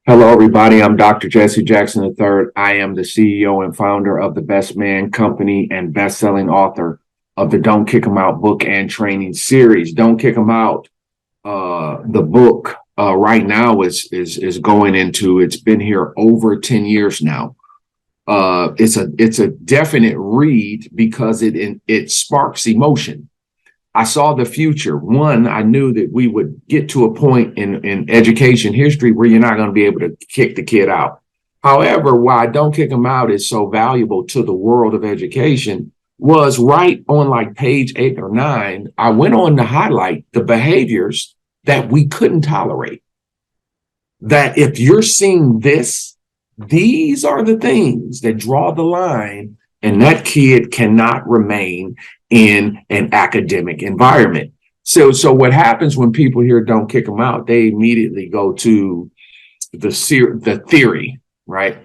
Hello, everybody. I'm Dr. Jesse Jackson III. I am the CEO and founder of the Best Man Company and best-selling author of the Don't Kick 'em Out book and training series. Don't Kick 'em Out. The book right now is going into. It's been here over 10 years now. It's a definite read because it sparks emotion. I saw the future. One, I knew that we would get to a point in education history where you're not going to be able to kick the kid out. However, why Don't Kick Them Out is so valuable to the world of education was right on like page 8 or 9. I went on to highlight the behaviors that we couldn't tolerate. That if you're seeing this, these are the things that draw the line, and that kid cannot remain in an academic environment. So what happens when people hear Don't Kick Them Out, they immediately go to the theory, right?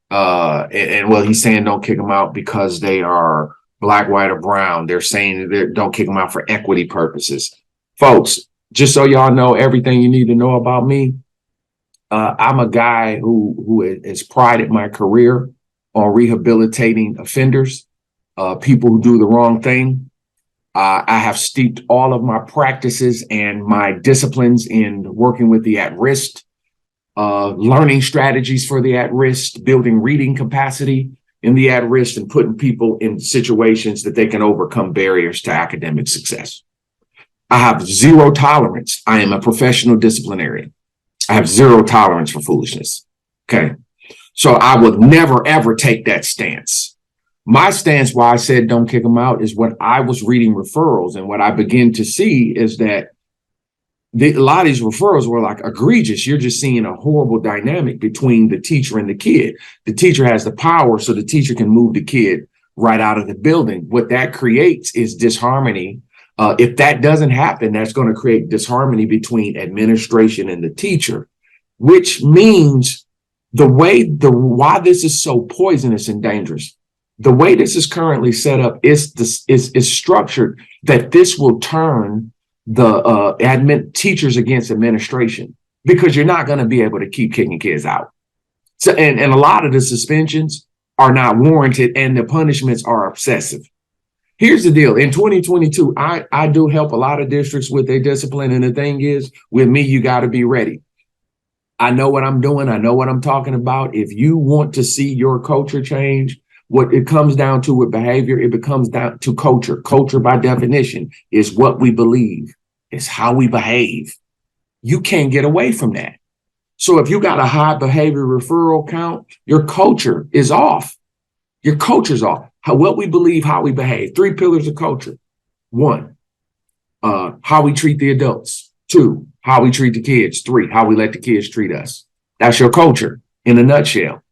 Well, he's saying don't kick them out because they are black, white, or brown. They're saying that don't kick them out for equity purposes. Folks, just so y'all know everything you need to know about me, I'm a guy who has prided my career on rehabilitating offenders, people who do the wrong thing. I have steeped all of my practices and my disciplines in working with the at-risk, learning strategies for the at-risk, building reading capacity in the at-risk, and putting people in situations that they can overcome barriers to academic success. I have zero tolerance. I am a professional disciplinarian. I have zero tolerance for foolishness. Okay. So I would never, ever take that stance. My stance, why I said don't kick them out, is what I was reading referrals. And what I begin to see is that a lot of these referrals were like egregious. You're just seeing a horrible dynamic between the teacher and the kid. The teacher has the power, so the teacher can move the kid right out of the building. What that creates is disharmony. If that doesn't happen, that's going to create disharmony between administration and the teacher, which means why this is so poisonous and dangerous. The way this is currently set up is structured that this will turn the teachers against administration, because you're not going to be able to keep kicking kids out. So, and a lot of the suspensions are not warranted, and the punishments are excessive. Here's the deal. In 2022, I do help a lot of districts with their discipline. And the thing is, with me, you got to be ready. I know what I'm doing. I know what I'm talking about. If you want to see your culture change, what it comes down to with behavior, it becomes down to culture. Culture, by definition, is what we believe. It's how we behave. You can't get away from that. So if you got a high behavior referral count, your culture is off. Your culture's off. What we believe, how we behave. 3 pillars of culture. 1, how we treat the adults. 2, how we treat the kids. 3, how we let the kids treat us. That's your culture in a nutshell.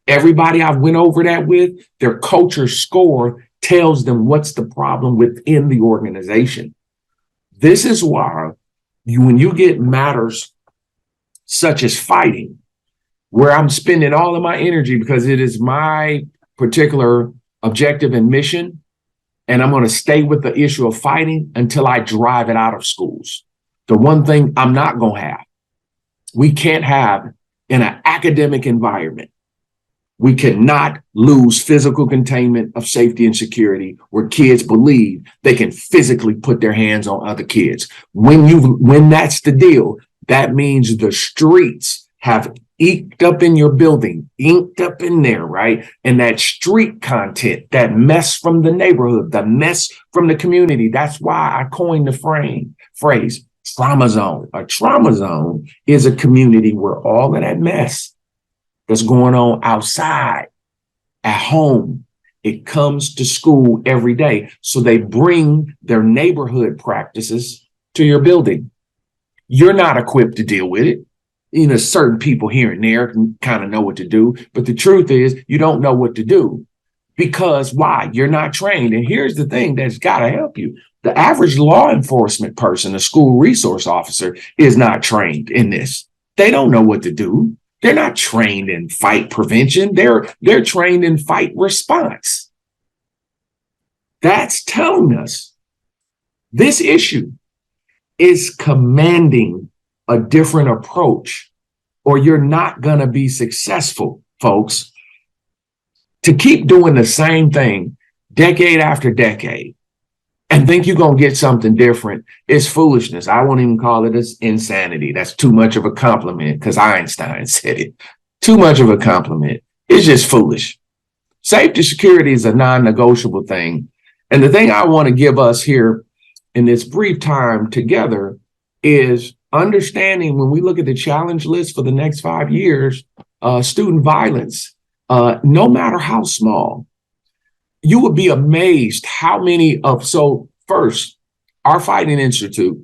Everybody I've went over that with, their culture score tells them what's the problem within the organization. This is why when you get matters such as fighting, where I'm spending all of my energy because it is my particular objective and mission, and I'm going to stay with the issue of fighting until I drive it out of schools. The one thing I'm not going to have, we can't have in an academic environment, we cannot lose physical containment of safety and security where kids believe they can physically put their hands on other kids. When that's the deal, that means the streets have inked up in your building, inked up in there, right? And that street content, that mess from the neighborhood, the mess from the community. That's why I coined the phrase trauma zone. A trauma zone is a community where all of that mess that's going on outside, at home, it comes to school every day. So they bring their neighborhood practices to your building. You're not equipped to deal with it. You know, certain people here and there can kind of know what to do, but the truth is you don't know what to do because why? You're not trained. And here's the thing that's got to help you. The average law enforcement person, a school resource officer, is not trained in this. They don't know what to do. They're not trained in fight prevention. They're trained in fight response. That's telling us this issue is commanding a different approach or you're not going to be successful, folks. To keep doing the same thing decade after decade and think you're going to get something different is foolishness. I won't even call it insanity. That's too much of a compliment because Einstein said it. Too much of a compliment. It's just foolish. Safety security is a non-negotiable thing. And the thing I want to give us here in this brief time together is understanding when we look at the challenge list for the next 5 years, student violence, no matter how small, you would be amazed how many so first, our Fighting Institute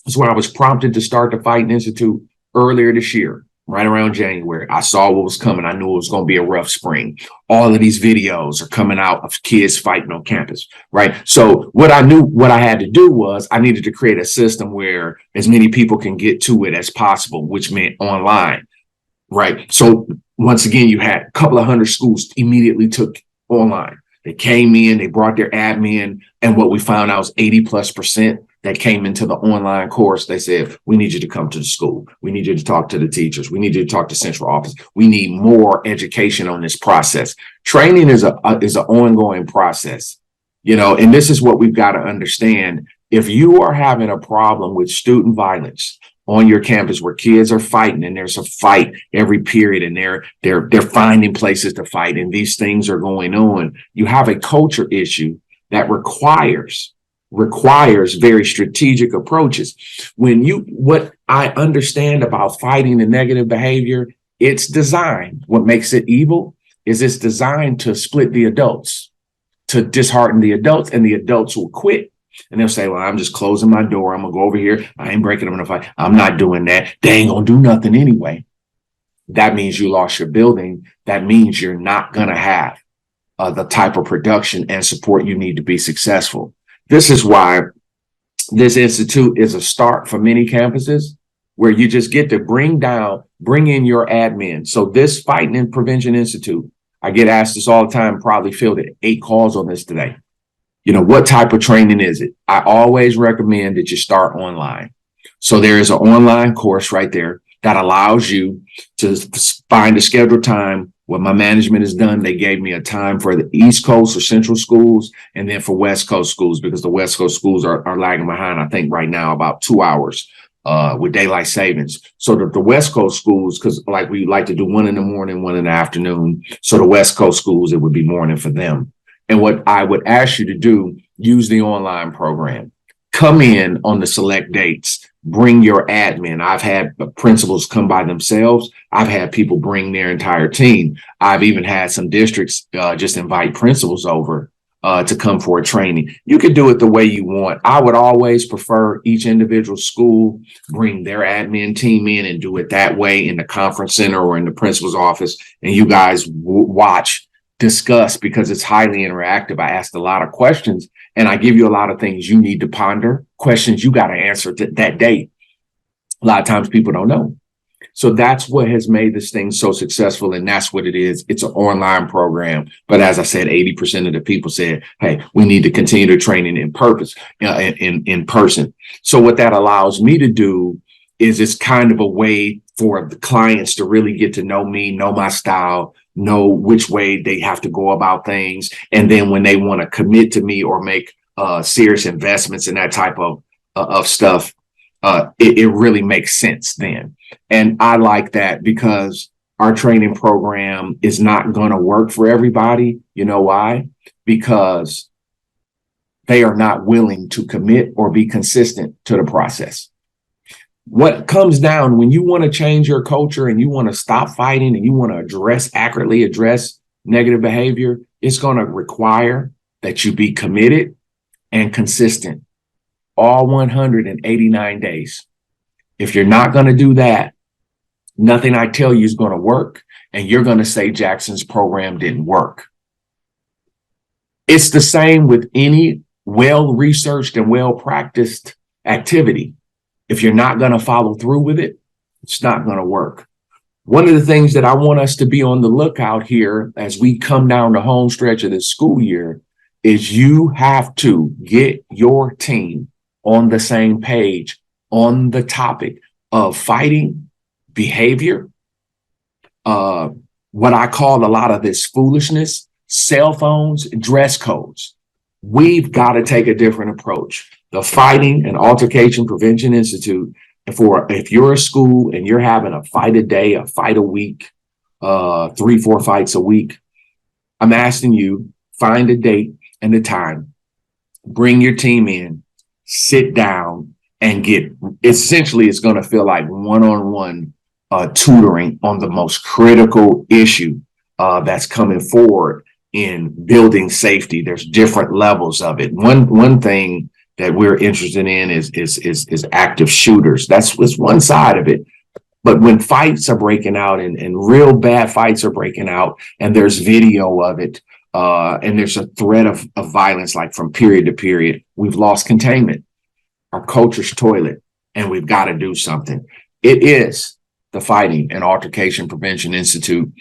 is where I was prompted to start the Fighting Institute earlier this year, right around January. I saw what was coming. I knew it was going to be a rough spring. All of these videos are coming out of kids fighting on campus, right? So what I had to do was I needed to create a system where as many people can get to it as possible, which meant online, right? So once again, you had a couple of hundred schools immediately took online. They came in, they brought their admin, and what we found out was 80+% that came into the online course. They said, we need you to come to the school. We need you to talk to the teachers. We need you to talk to central office. We need more education on this process. Training is an ongoing process, and this is what we've got to understand. If you are having a problem with student violence on your campus where kids are fighting and there's a fight every period and they're finding places to fight and these things are going on, you have a culture issue that requires very strategic approaches. What I understand about fighting the negative behavior, it's designed. What makes it evil is it's designed to split the adults, to dishearten the adults, and the adults will quit. And they'll say, well, I'm just closing my door. I'm going to go over here. I ain't breaking them in a fight. I'm not doing that. They ain't going to do nothing anyway. That means you lost your building. That means you're not going to have the type of production and support you need to be successful. This is why this institute is a start for many campuses where you just get to bring in your admin. So this Fighting and Prevention Institute, I get asked this all the time, probably fielded 8 calls on this today. What type of training is it? I always recommend that you start online. So there is an online course right there that allows you to find a scheduled time. What my management has done, they gave me a time for the East Coast or Central schools and then for West Coast schools, because the West Coast schools are lagging behind, I think right now about 2 hours with daylight savings. So the West Coast schools, because like we like to do 1 in the morning, 1 in the afternoon. So the West Coast schools, it would be morning for them. And what I would ask you to do, use the online program. Come in on the select dates. Bring your admin. I've had principals come by themselves. I've had people bring their entire team. I've even had some districts just invite principals over to come for a training. You can do it the way you want. I would always prefer each individual school bring their admin team in and do it that way in the conference center or in the principal's office. And you guys watch, discuss, because it's highly interactive. I asked a lot of questions and I give you a lot of things you need to ponder, questions you got to answer that day. A lot of times people don't know. So that's what has made this thing so successful. And that's what it is. It's an online program. But as I said, 80% of the people said, hey, we need to continue to training in person. So what that allows me to do is it's kind of a way for the clients to really get to know me, know my style, know which way they have to go about things. And then when they want to commit to me or make serious investments in that type of stuff, it really makes sense then. And I like that because our training program is not going to work for everybody. You know why? Because they are not willing to commit or be consistent to the process. What comes down when you want to change your culture and you want to stop fighting and you want to accurately address negative behavior, it's going to require that you be committed and consistent all 189 days. If you're not going to do that, nothing I tell you is going to work, and you're going to say Jackson's program didn't work. It's the same with any well-researched and well-practiced activity. If you're not going to follow through with it, it's not going to work. One of the things that I want us to be on the lookout here as we come down the home stretch of this school year is you have to get your team on the same page on the topic of fighting, behavior, what I call a lot of this foolishness, cell phones, dress codes. We've got to take a different approach. The Fighting and Altercation Prevention Institute, if you're a school and you're having a fight a day, a fight a week, 3-4 fights a week, I'm asking you, find a date and a time, bring your team in, sit down, and it's going to feel like one-on-one tutoring on the most critical issue that's coming forward in building safety. There's different levels of it. One thing that we're interested in is active shooters. That's one side of it. But when fights are breaking out and real bad fights are breaking out, and there's video of it, and there's a threat of violence, like from period to period, we've lost containment. Our culture's toilet, and we've got to do something. It is the Fighting and Altercation Prevention Institute,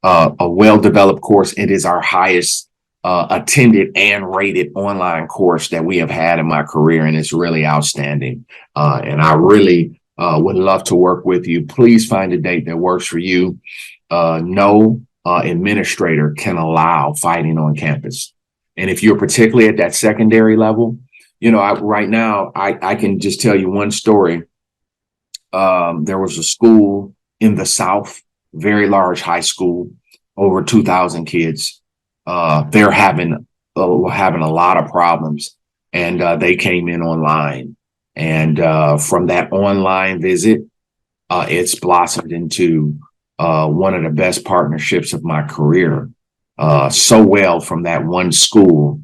a well-developed course. It is our highest attended and rated online course that we have had in my career, and it's really outstanding. And I really would love to work with you. Please find a date that works for you. No administrator can allow fighting on campus. And if you're particularly at that secondary level, right now, I can just tell you one story. There was a school in the South, very large high school, over 2,000 kids. They're having a lot of problems, and they came in online. And from that online visit, it's blossomed into one of the best partnerships of my career. So well, from that one school,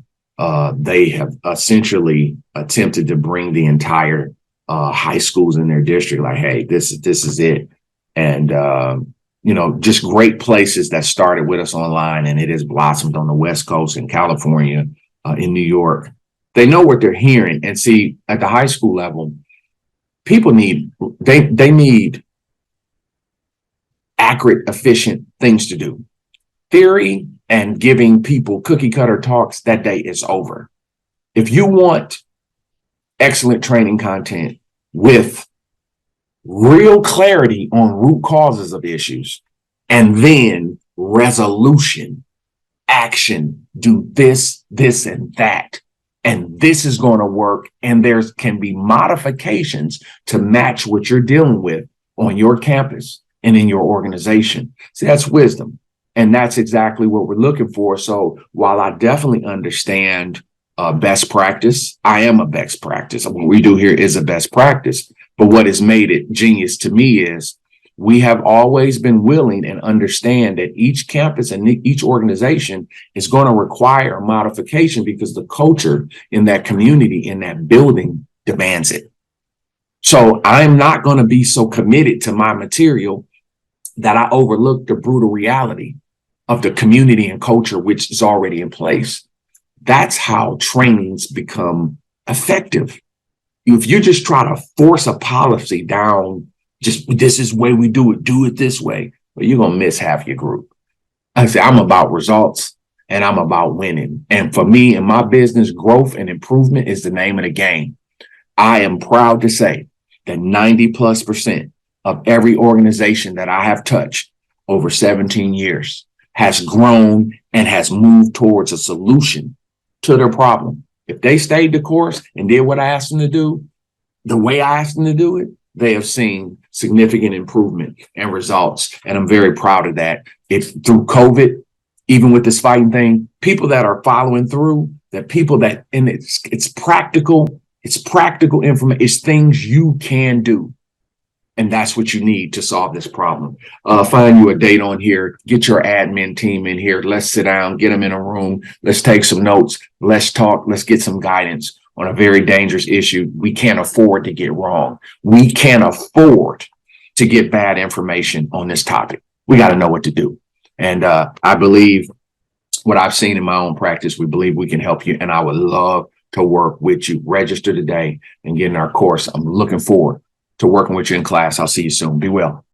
they have essentially attempted to bring the entire high schools in their district. Like, hey, this is it. And just great places that started with us online, and it has blossomed on the West Coast, in California, in New York. They know what they're hearing. And see, at the high school level, people need accurate, efficient things to do. Theory and giving people cookie cutter talks, that day is over. If you want excellent training content with real clarity on root causes of issues, and then resolution, action, do this, and that, and this is going to work, and there can be modifications to match what you're dealing with on your campus and in your organization. See, that's wisdom. And that's exactly what we're looking for. So while I definitely understand best practice, I am a best practice. What we do here is a best practice. But what has made it genius to me is we have always been willing and understand that each campus and each organization is going to require a modification because the culture in that community, in that building, demands it. So I'm not going to be so committed to my material that I overlook the brutal reality of the community and culture which is already in place. That's how trainings become effective. If you just try to force a policy down, just this is the way we do it this way, well, you're going to miss half your group. I say I'm about results and I'm about winning. And for me in my business, growth and improvement is the name of the game. I am proud to say that 90+% of every organization that I have touched over 17 years has grown and has moved towards a solution to their problem. If they stayed the course and did what I asked them to do, the way I asked them to do it, they have seen significant improvement and results. And I'm very proud of that. If through COVID, even with this fighting thing, people that are following through, that people that, and it's practical information, it's things you can do. And that's what you need to solve this problem. Find you a date on here, get your admin team in here. Let's sit down, get them in a room. Let's take some notes. Let's talk. Let's get some guidance on a very dangerous issue we can't afford to get wrong. We can't afford to get bad information on this topic. We got to know what to do. And I believe what I've seen in my own practice, we believe we can help you. And I would love to work with you. Register today and get in our course. I'm looking forward to working with you in class. I'll see you soon. Be well.